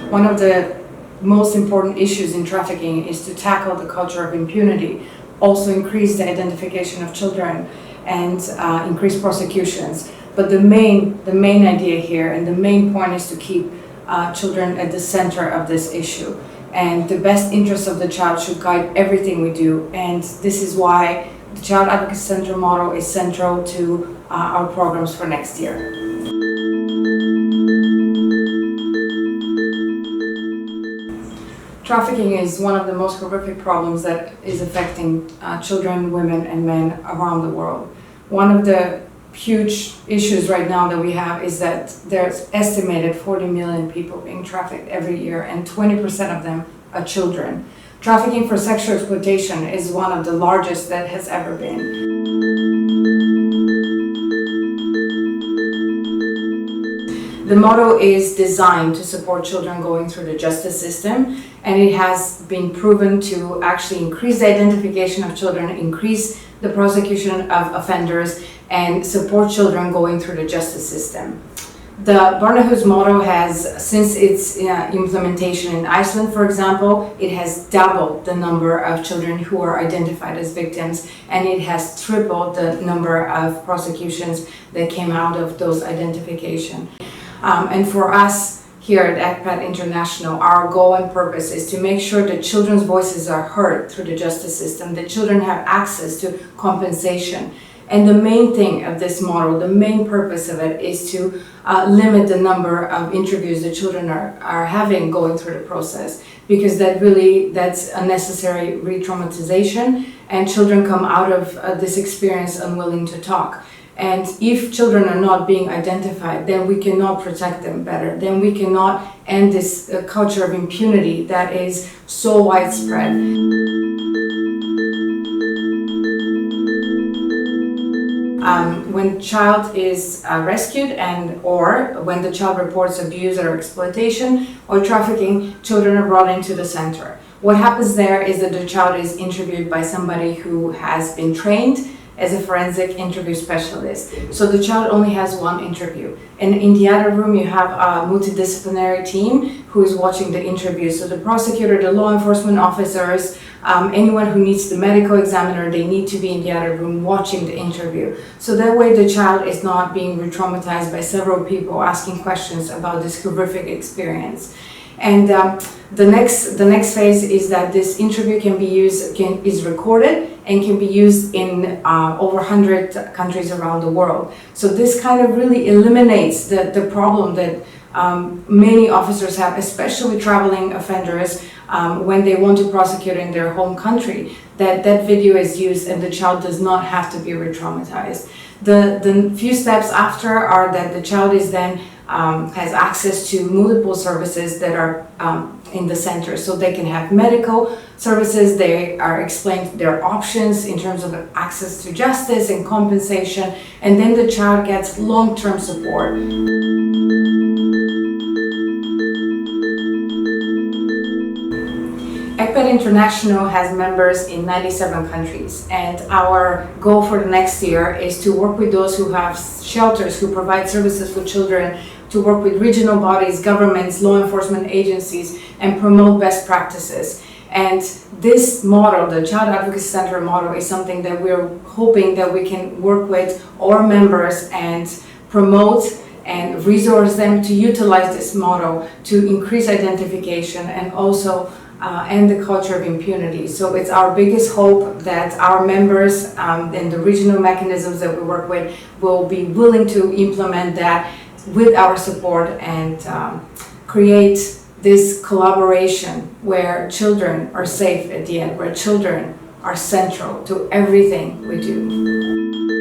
One of the most important issues in trafficking is to tackle the culture of impunity, also increase the identification of children, and increase prosecutions. But the main idea here and the main point is to keep children at the center of this issue. And the best interests of the child should guide everything we do. And this is why the Child Advocacy Center model is central to our programs for next year. Trafficking is one of the most horrific problems that is affecting children, women, and men around the world. One of the huge issues right now that we have is that there's estimated 40 million people being trafficked every year, and 20% of them are children. Trafficking for sexual exploitation is one of the largest that has ever been. The model is designed to support children going through the justice system, and it has been proven to actually increase the identification of children, increase the prosecution of offenders, and support children going through the justice system. The Barnahus model has, since its implementation in Iceland, for example, it has doubled the number of children who are identified as victims, and it has tripled the number of prosecutions that came out of those identifications. And for us here at ECPAT International, our goal and purpose is to make sure that children's voices are heard through the justice system, that children have access to compensation. And the main thing of this model, the main purpose of it, is to limit the number of interviews that children are having going through the process, because that's unnecessary re-traumatization, and children come out of this experience unwilling to talk. And if children are not being identified, then we cannot protect them better. Then we cannot end this culture of impunity that is so widespread. When a child is rescued or when the child reports abuse or exploitation or trafficking, children are brought into the center. What happens there is that the child is interviewed by somebody who has been trained as a forensic interview specialist. So the child only has one interview. And in the other room, you have a multidisciplinary team who is watching the interview. So the prosecutor, the law enforcement officers, anyone who needs the medical examiner, they need to be in the other room watching the interview. So that way the child is not being re-traumatized by several people asking questions about this horrific experience. And the next phase is that this interview is recorded and can be used in over 100 countries around the world. So this kind of really eliminates the problem that many officers have, especially traveling offenders, when they want to prosecute in their home country, that video is used and the child does not have to be re-traumatized. The few steps after are that the child is then has access to multiple services that are in the center. So they can have medical services, they are explained their options in terms of access to justice and compensation, and then the child gets long-term support. ECPAT International has members in 97 countries, and our goal for the next year is to work with those who have shelters, who provide services for children, to work with regional bodies, governments, law enforcement agencies, and promote best practices. And this model, the Child Advocacy Center model, is something that we're hoping that we can work with our members and promote and resource them to utilize this model to increase identification and also end the culture of impunity. So it's our biggest hope that our members and the regional mechanisms that we work with will be willing to implement that with our support and create this collaboration where children are safe at the end, where children are central to everything we do.